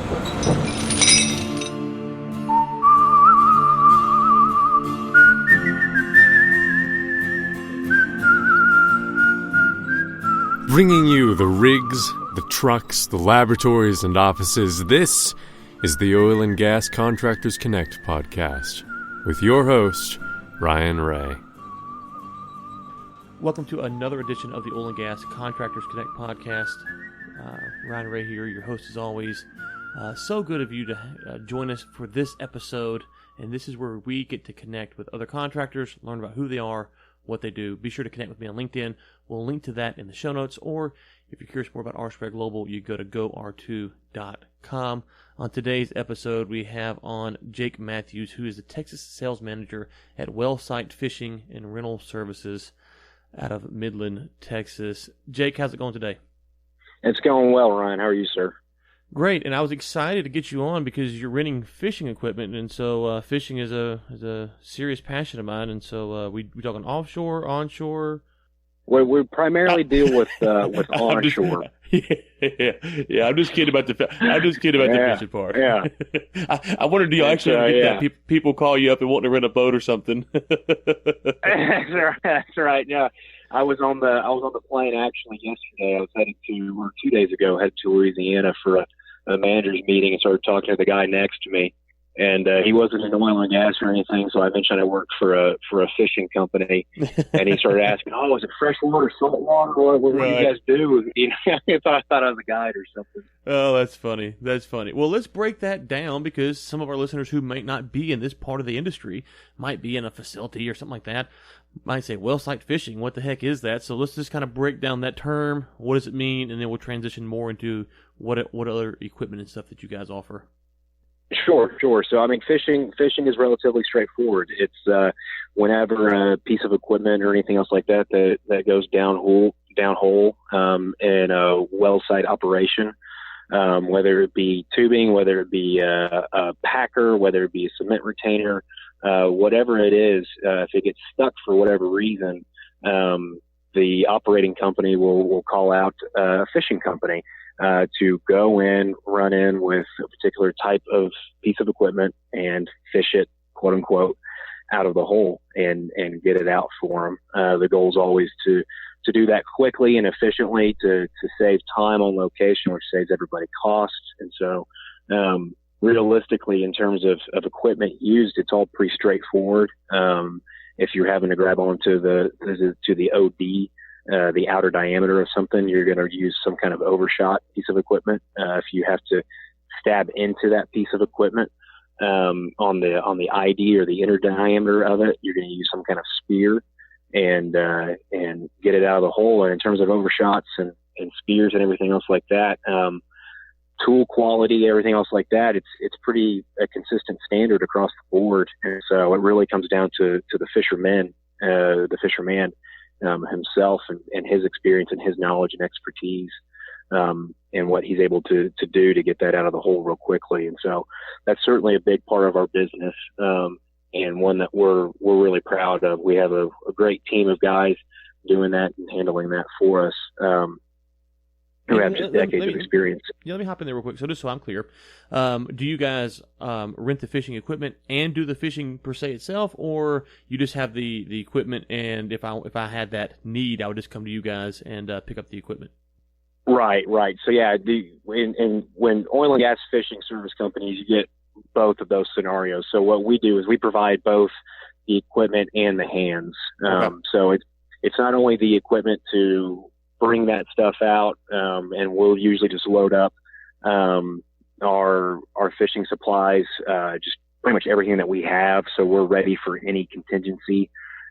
Bringing you the rigs, the trucks, the laboratories, and offices, this is the Oil and Gas Contractors Connect podcast with your host, Ryan Ray. Welcome to another edition of the Oil and Gas Contractors Connect podcast. Ryan Ray here, your host as always. So good of you to join us for this episode, and this is where we get to connect with other contractors, learn about who they are, what they do. Be sure to connect with me on LinkedIn. We'll link to that in the show notes, or if you're curious more about R-Spread Global, you go to GoR2.com. On today's episode, we have on Jake Matthews, who is the Texas Sales Manager at Wellsite Fishing and Rental Services out of Midland, Texas. Jake, how's it going today? It's going well, Ryan. How are you, sir? Great, and I was excited to get you on because you're renting fishing equipment, and so fishing is a serious passion of mine, and so we talking offshore, onshore? Well, we primarily deal with onshore. Yeah, I'm just kidding about the fishing part. Yeah. I wonder, do you actually ever get that? People call you up and want to rent a boat or something? That's right. Yeah, I was on the plane actually yesterday. I was headed to, or 2 days ago, headed to Louisiana for a manager's meeting and started talking to the guy next to me. And he wasn't in oil and gas or anything, so I mentioned I worked for a fishing company. And he started asking, "Oh, is it freshwater, saltwater? What do you guys do?" You know, I thought I was a guide or something. Oh, that's funny. That's funny. Well, let's break that down because some of our listeners who might not be in this part of the industry, might be in a facility or something like that, might say, "Wellsite fishing, what the heck is that?" So let's just kind of break down that term. What does it mean? And then we'll transition more into what other equipment and stuff that you guys offer. Sure. So, I mean, fishing is relatively straightforward. It's whenever a piece of equipment or anything else like that goes downhole in a well site operation, whether it be tubing, whether it be a packer, whether it be a cement retainer, whatever it is, if it gets stuck for whatever reason, the operating company will call out a fishing company to go in, run in with a particular type of piece of equipment and fish it, quote unquote, out of the hole and get it out for them. The goal is always to do that quickly and efficiently to save time on location, which saves everybody costs. And so, realistically, in terms of equipment used, it's all pretty straightforward. If you're having to grab onto the OD, the outer diameter of something, you're going to use some kind of overshot piece of equipment. If you have to stab into that piece of equipment on the ID or the inner diameter of it, you're going to use some kind of spear and get it out of the hole. And in terms of overshots and spears and everything else like that, tool quality, everything else like that, it's pretty a consistent standard across the board. And so it really comes down to the fisherman himself and his experience and his knowledge and expertise, and what he's able to do to get that out of the hole real quickly. And so that's certainly a big part of our business, and one that we're really proud of. We have a great team of guys doing that and handling that for us, who have just decades of experience. Yeah, let me hop in there real quick. So just so I'm clear, do you guys rent the fishing equipment and do the fishing per se itself, or you just have the equipment, and if I had that need, I would just come to you guys and pick up the equipment? Right. So yeah, when oil and gas fishing service companies, you get both of those scenarios. So what we do is we provide both the equipment and the hands. Okay. So it's not only the equipment to bring that stuff out, and we'll usually just load up our fishing supplies, just pretty much everything that we have, so we're ready for any contingency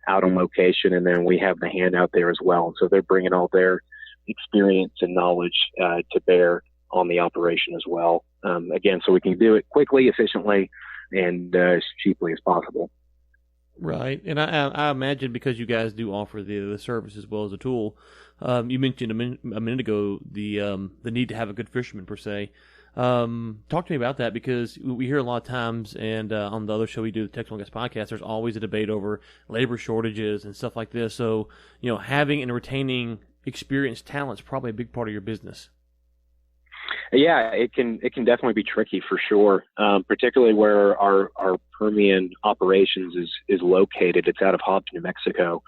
out on location. And then we have the hand out there as well, so they're bringing all their experience and knowledge to bear on the operation as well, again, so we can do it quickly, efficiently, and as cheaply as possible. Right, and I imagine because you guys do offer the service as well as a tool. You mentioned a minute ago the need to have a good fisherman per se. Talk to me about that, because we hear a lot of times, and on the other show we do, the Technical Gas Podcast, there's always a debate over labor shortages and stuff like this. So, having and retaining experienced talent is probably a big part of your business. Yeah, it can definitely be tricky for sure, particularly where our Permian operations is located. It's out of Hobbs, New Mexico.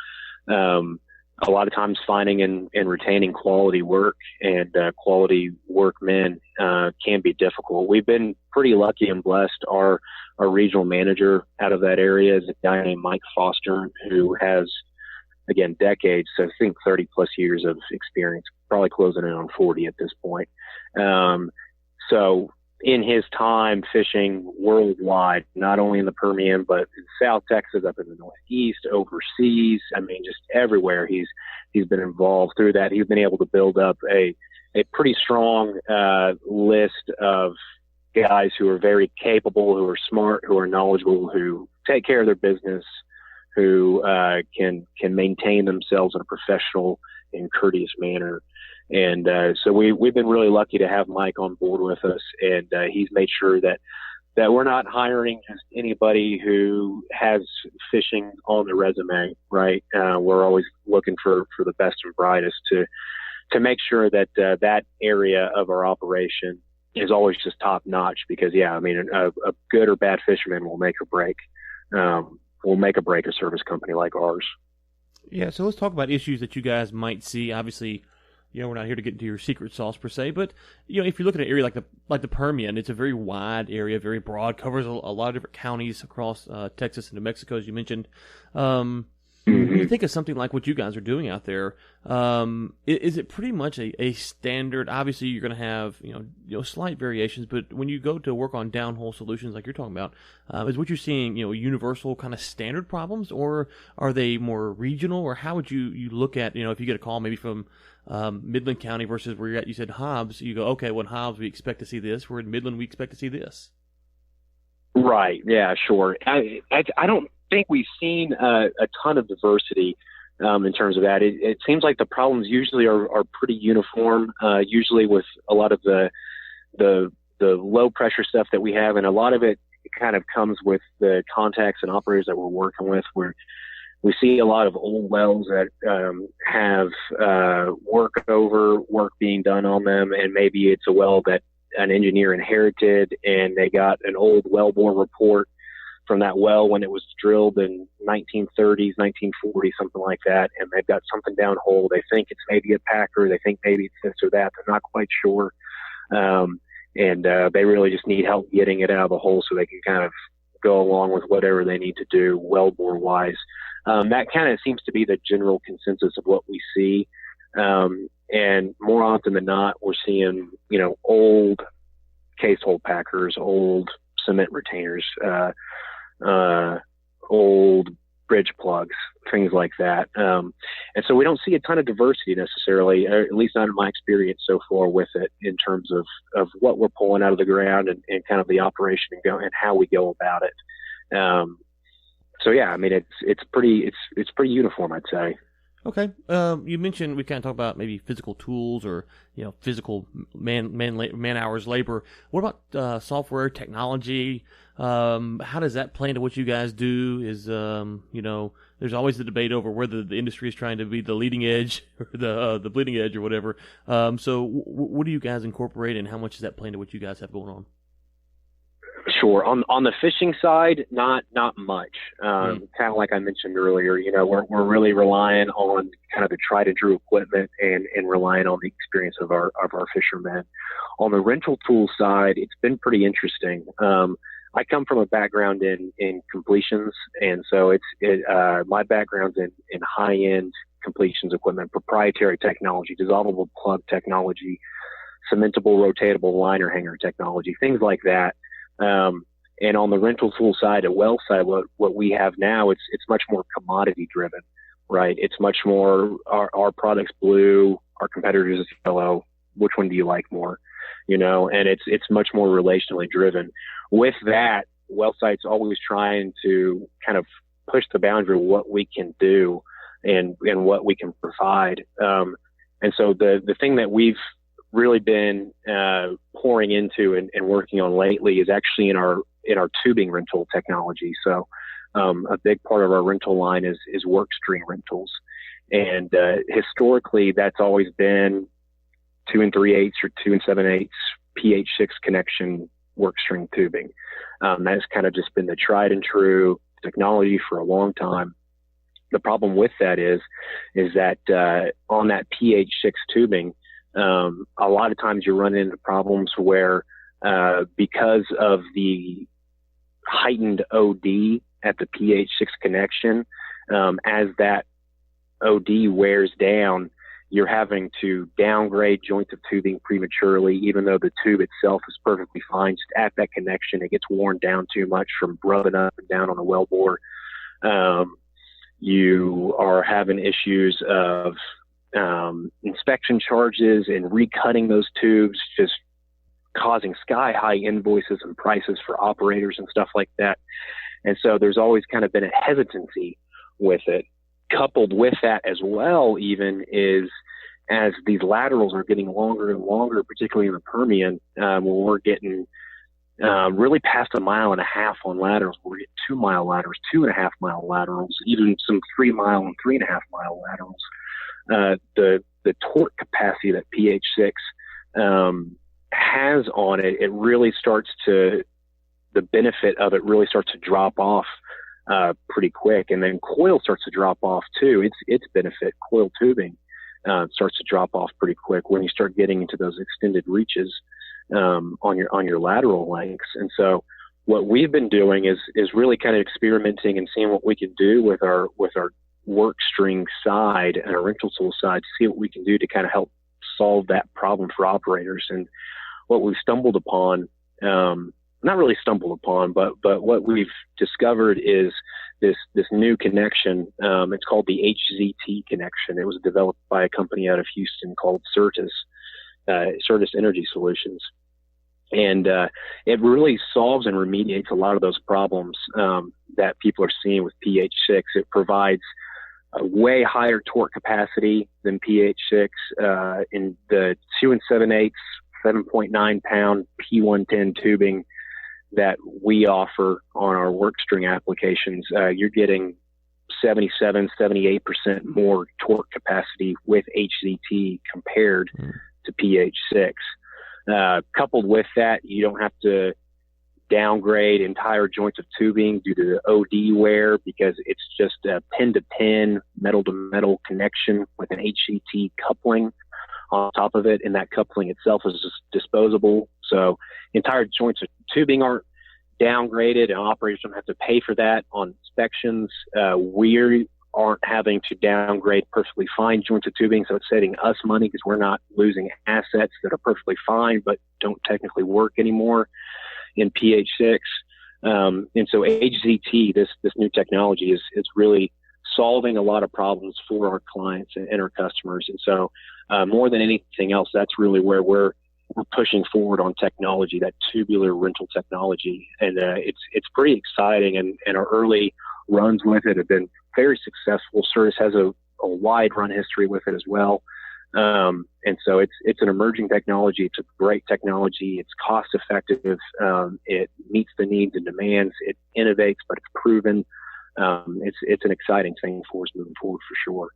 A lot of times finding and retaining quality work and quality workmen can be difficult. We've been pretty lucky and blessed. Our regional manager out of that area is a guy named Mike Foster, who has, again, decades, so I think 30 plus years of experience, probably closing in on 40 at this point. So in his time fishing worldwide, not only in the Permian, but in South Texas, up in the Northeast, overseas, I mean, just everywhere he's been involved. Through that, he's been able to build up a pretty strong list of guys who are very capable, who are smart, who are knowledgeable, who take care of their business, who can maintain themselves in a professional and courteous manner. And so we've been really lucky to have Mike on board with us, and he's made sure that we're not hiring just anybody who has fishing on their resume, right? We're always looking for the best and brightest to make sure that that area of our operation is always just top notch, because, yeah, I mean, a good or bad fisherman will make or break a service company like ours. Yeah, so let's talk about issues that you guys might see. Obviously, we're not here to get into your secret sauce per se, but if you look at an area like the Permian, it's a very wide area, very broad, covers a lot of different counties across Texas and New Mexico, as you mentioned. When you think of something like what you guys are doing out there, is it pretty much a standard? Obviously, you're going to have slight variations, but when you go to work on downhole solutions like you're talking about, is what you're seeing universal kind of standard problems, or are they more regional? Or how would you look at if you get a call maybe from Midland County versus where you're at? You said Hobbs. You go, okay, well in Hobbs we expect to see this. We're in Midland, we expect to see this. Right. Yeah. Sure. I don't think we've seen a ton of diversity in terms of that. It seems like the problems usually are pretty uniform, usually with a lot of the low pressure stuff that we have, and a lot of it kind of comes with the contacts and operators that we're working with, where we see a lot of old wells that have work being done on them, and maybe it's a well that an engineer inherited, and they got an old wellbore report from that well when it was drilled in 1930s, 1940s, something like that, and they've got something downhole. They think it's maybe a packer. They think maybe it's this or that. They're not quite sure. And they really just need help getting it out of the hole so they can kind of go along with whatever they need to do wellbore-wise. That kind of seems to be the general consensus of what we see. And more often than not, we're seeing, old case hole packers, old cement retainers, old bridge plugs, things like that. And so we don't see a ton of diversity necessarily, or at least not in my experience so far with it, in terms of what we're pulling out of the ground and kind of the operation and how we go about it. So yeah, I mean, it's pretty uniform, I'd say. Okay. You mentioned we kind of talk about maybe physical tools or physical man hours, labor. What about software technology? How does that play into what you guys do? Is there's always the debate over whether the industry is trying to be the leading edge or the bleeding edge or whatever. So what do you guys incorporate, and how much does that play into what you guys have going on? Sure. On the fishing side, not much. Kind of like I mentioned earlier, we're really relying on kind of the tried and true equipment and relying on the experience of our fishermen. On the rental tool side, it's been pretty interesting. I come from a background in completions, and so my background's in high end completions equipment, proprietary technology, dissolvable plug technology, cementable rotatable liner hanger technology, things like that. And on the rental tool side at Wellsite, what we have now, it's much more commodity driven, right? It's much more our product's blue, our competitors is yellow. Which one do you like more? And it's much more relationally driven. With that, Wellsite's always trying to kind of push the boundary of what we can do and what we can provide. And so the thing that we've really been pouring into and working on lately is actually in our tubing rental technology. So a big part of our rental line is work string rentals, and historically that's always been 2 3/8 or 2 7/8 pH6 connection work string tubing. That's kind of just been the tried and true technology for a long time. The problem with that is that on that pH6 tubing, a lot of times you run into problems where because of the heightened OD at the pH6 connection, as that OD wears down, you're having to downgrade joints of tubing prematurely, even though the tube itself is perfectly fine. Just at that connection, it gets worn down too much from rubbing up and down on the wellbore. You are having issues of inspection charges and recutting those tubes, just causing sky-high invoices and prices for operators and stuff like that. And so there's always kind of been a hesitancy with it. Coupled with that as well, even, is as these laterals are getting longer and longer, particularly in the Permian, when we're getting really past 1.5 miles on laterals. We're getting 2 mile laterals, 2.5 mile laterals, even some 3 mile and 3.5 mile laterals. The torque capacity that pH6 has on it, the benefit of it really starts to drop off pretty quick, and then coil starts to drop off too. Its benefit, coil tubing, starts to drop off pretty quick when you start getting into those extended reaches on your lateral lengths. And so what we've been doing is really kind of experimenting and seeing what we can do with our work string side and our rental tool side to see what we can do to kind of help solve that problem for operators. And what we've stumbled upon, not really stumbled upon, but what we've discovered is this new connection. It's called the HZT connection. It was developed by a company out of Houston called Certus Energy Solutions. And it really solves and remediates a lot of those problems that people are seeing with pH6. It provides a way higher torque capacity than pH6 in the 2 7/8, 7.9 pound P110 tubing that we offer on our work string applications. You're getting 77, 78% more torque capacity with HZT compared to pH6. Coupled with that, you don't have to downgrade entire joints of tubing due to the OD wear, because it's just a pin-to-pin, metal-to-metal connection with an HZT coupling on top of it, and that coupling itself is just disposable. So entire joints of tubing aren't downgraded, and operators don't have to pay for that on inspections. We aren't having to downgrade perfectly fine joints of tubing, so it's saving us money because we're not losing assets that are perfectly fine but don't technically work anymore in pH6. And so HZT, this new technology, is really solving a lot of problems for our clients and our customers. And so more than anything else, that's really where we're pushing forward on technology, that tubular rental technology. And it's pretty exciting, and our early runs with it have been very successful. Certus has a wide run history with it as well. And so it's an emerging technology. It's a great technology. It's cost effective. It meets the needs and demands. It innovates, but it's proven. It's an exciting thing for us moving forward for sure.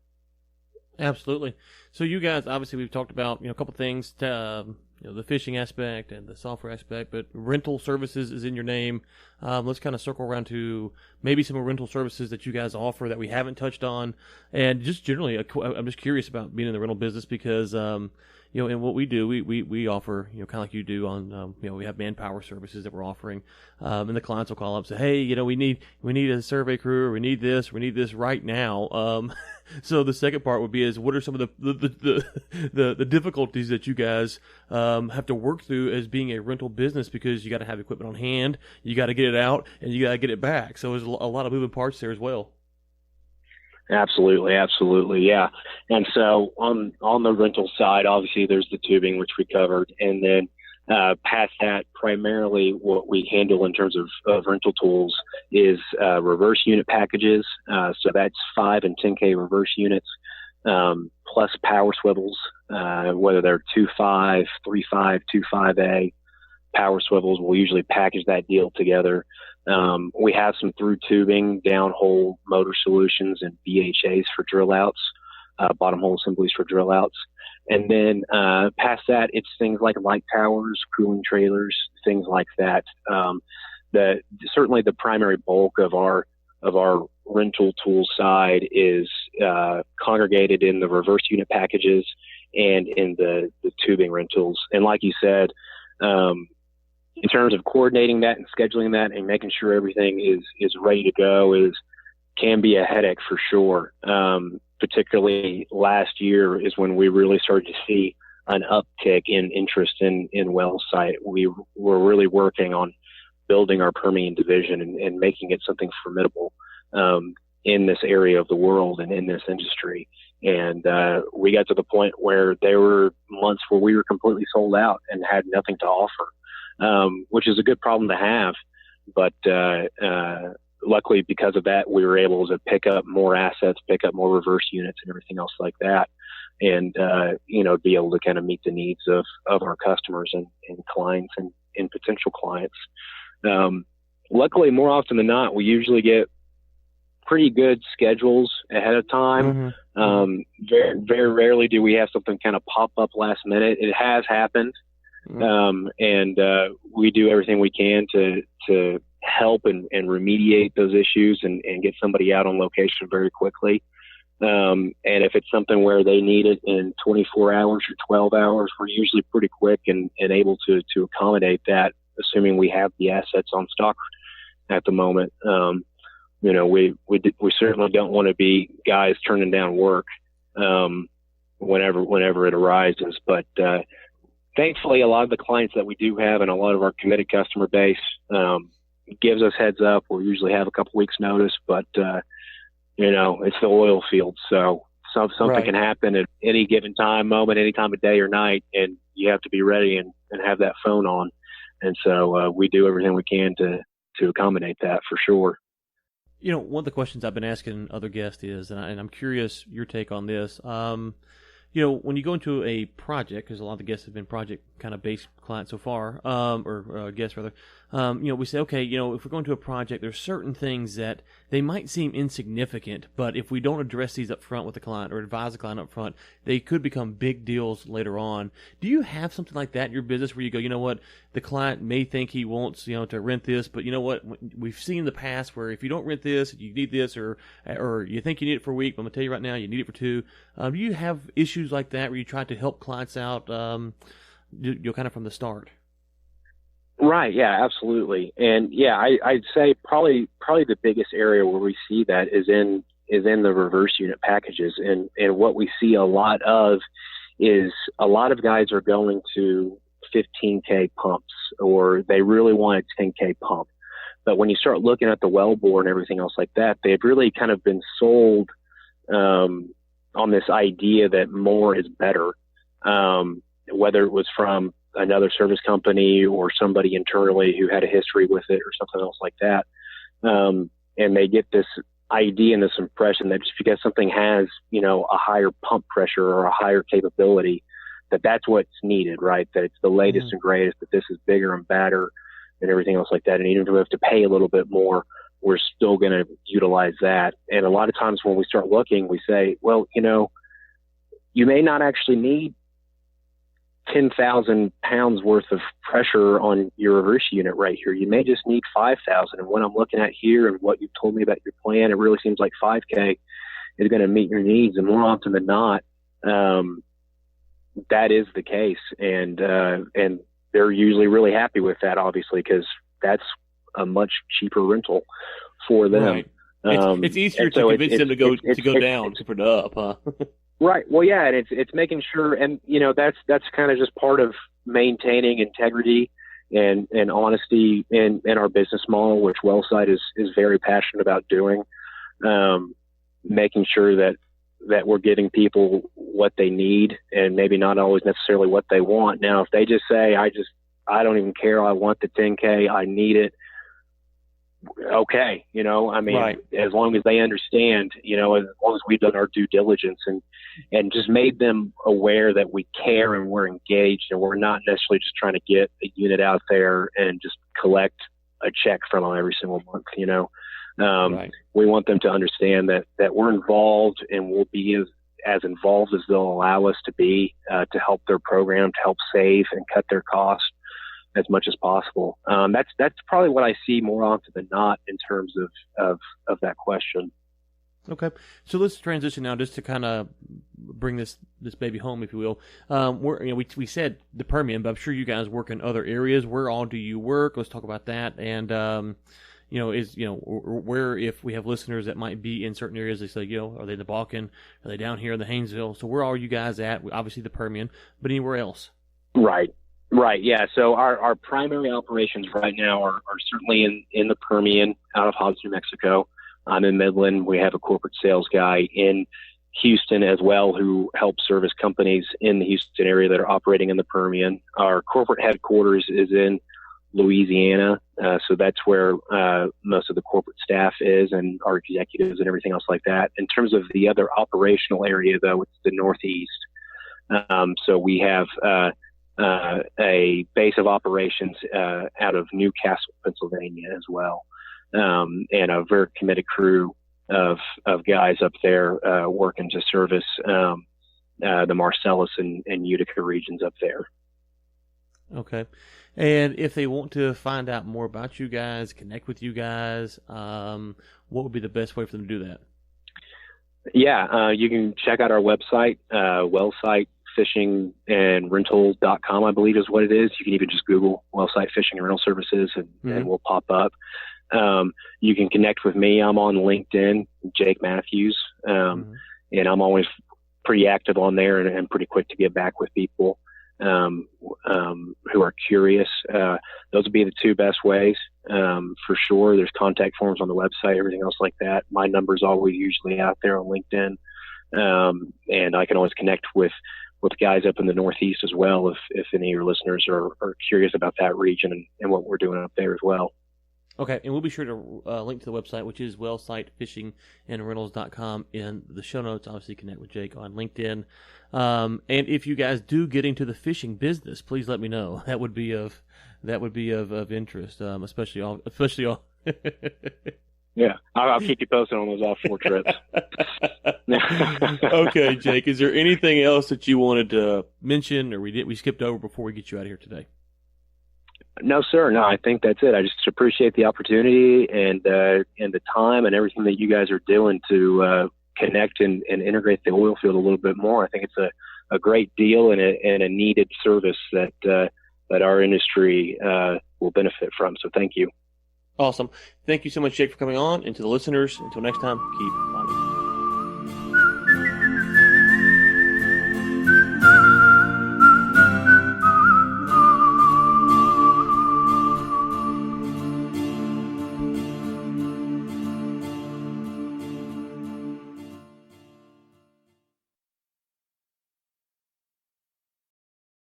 Absolutely. So you guys, obviously, we've talked about a couple things, the fishing aspect and the software aspect, but rental services is in your name. Let's kind of circle around to maybe some rental services that you guys offer that we haven't touched on, and just generally, I'm just curious about being in the rental business because in what we do, we offer, kind of like you do on, we have manpower services that we're offering, and the clients will call up and say, hey, we need a survey crew, or we need this right now. So the second part would be what are some of the difficulties that you guys have to work through as being a rental business, because you got to have equipment on hand, you got to get it out, and you got to get it back. So there's a lot of moving parts there as well. Absolutely. Yeah. And so on the rental side, obviously there's the tubing, which we covered. And then past that, primarily what we handle in terms of rental tools is reverse unit packages. So that's 5 and 10K reverse units, plus power swivels, whether they're 2.5, 3.5, 2.5A power swivels. We'll usually package that deal together. We have some through tubing, downhole motor solutions, and BHAs for drill outs, bottom hole assemblies for drill outs. And then past that, it's things like light towers, cooling trailers, things like that. Certainly the primary bulk of our rental tool side is congregated in the reverse unit packages and in the tubing rentals. And like you said, in terms of coordinating that and scheduling that and making sure everything is ready to go can be a headache for sure. Particularly last year is when we really started to see an uptick in interest in Wellsite. We were really working on building our Permian division and making it something formidable in this area of the world and in this industry. And we got to the point where there were months where we were completely sold out and had nothing to offer, which is a good problem to have. But luckily, because of that, we were able to pick up more assets, pick up more reverse units and everything else like that, and be able to kind of meet the needs of our customers and clients and potential clients. Luckily, more often than not, we usually get pretty good schedules ahead of time. Mm-hmm. Very, very rarely do we have something kind of pop up last minute. It has happened. Mm-hmm. And we do everything we can to help and remediate those issues and get somebody out on location very quickly. And if it's something where they need it in 24 hours or 12 hours, we're usually pretty quick and able to accommodate that, assuming we have the assets on stock at the moment. We certainly don't want to be guys turning down work whenever it arises. But thankfully, a lot of the clients that we do have and a lot of our committed customer base gives us heads up. We'll usually have a couple weeks notice, but it's the oil field, so something Right. can happen at any given moment, any time of day or night, and you have to be ready and have that phone on. And so we do everything we can to accommodate that for sure. One of the questions I've been asking other guests is, and I'm curious your take on this. When you go into a project, because a lot of the guests have been project kind of based clients so far, or guests rather, we say, okay, if we're going to a project, there's certain things that they might seem insignificant, but if we don't address these up front with the client or advise the client up front, they could become big deals later on. Do you have something like that in your business where you go, you know what, the client may think he wants, to rent this, but you know what, we've seen in the past where if you don't rent this, you need this, or you think you need it for a week, but I'm going to tell you right now, you need it for 2. Do you have issues like that where you try to help clients out, kind of from the start? Right. Yeah, absolutely. And yeah, I'd say probably the biggest area where we see that is in the reverse unit packages. And what we see a lot of is a lot of guys are going to 15K pumps, or they really want a 10K pump. But when you start looking at the wellbore and everything else like that, they've really kind of been sold on this idea that more is better, whether it was from another service company or somebody internally who had a history with it or something else like that. And they get this idea and this impression that just because something has, a higher pump pressure or a higher capability, that's what's needed, right? That it's the latest and greatest, that this is bigger and badder and everything else like that. And even if we have to pay a little bit more, we're still going to utilize that. And a lot of times when we start looking, we say, well, you may not actually need 10,000 pounds worth of pressure on your reverse unit right here. You may just need 5,000. And what I'm looking at here and what you've told me about your plan, it really seems like 5K is going to meet your needs. And more often than not, that is the case. And they're usually really happy with that, obviously, because that's a much cheaper rental for them. Right. It's easier to convince them to go down compared to up, huh? Right. Well, yeah, and it's making sure, and that's kind of just part of maintaining integrity and honesty in our business model, which Wellsite is very passionate about doing. Making sure that we're giving people what they need, and maybe not always necessarily what they want. Now, if they just say, I don't even care, I want the 10K, I need it. Okay. Right. As long as they understand, as long as we've done our due diligence and just made them aware that we care and we're engaged and we're not necessarily just trying to get a unit out there and just collect a check from them every single month, Right. We want them to understand that we're involved and we'll be as involved as they'll allow us to be to help their program, to help save and cut their costs as much as possible. That's probably what I see more often than not in terms of that question. Okay, so let's transition now, just to kind of bring this baby home, if you will. We said the Permian, but I'm sure you guys work in other areas. Where all do you work? Let's talk about that. And where, if we have listeners that might be in certain areas, they say, are they in the Balkan? Are they down here in the Haynesville? So where are you guys at? Obviously the Permian, but anywhere else? Right. Yeah. So our primary operations right now are certainly in the Permian, out of Hobbs, New Mexico. I'm in Midland. We have a corporate sales guy in Houston as well who helps service companies in the Houston area that are operating in the Permian. Our corporate headquarters is in Louisiana. So that's where most of the corporate staff is, and our executives and everything else like that. In terms of the other operational area, though, it's the Northeast. So we have a base of operations out of Newcastle, Pennsylvania as well. And a very committed crew of guys up there working to service the Marcellus and Utica regions up there. Okay. And if they want to find out more about you guys, connect with you guys, what would be the best way for them to do that? Yeah, you can check out our website, Wellsite Fishing and Rental.com, I believe is what it is. You can even just Google Wellsite Fishing and Rental Services and we'll pop up. You can connect with me. I'm on LinkedIn, Jake Matthews, and I'm always pretty active on there and pretty quick to get back with people who are curious. Those would be the two best ways for sure. There's contact forms on the website, everything else like that. My number's always usually out there on LinkedIn, and I can always connect with guys up in the Northeast as well if any of your listeners are curious about that region and what we're doing up there as well. Okay, and we'll be sure to link to the website, which is wellsitefishingrentals.com, in the show notes. Obviously, connect with Jake on LinkedIn. And if you guys do get into the fishing business, please let me know. That would be of interest, especially all. Yeah, I'll keep you posted on those offshore trips. Okay, Jake, is there anything else that you wanted to mention, or we skipped over before we get you out of here today? No, sir. No, I think that's it. I just appreciate the opportunity and the time and everything that you guys are doing to connect and integrate the oil field a little bit more. I think it's a great deal and a needed service that our industry will benefit from. So thank you. Awesome. Thank you so much, Jake, for coming on. And to the listeners, until next time, keep on.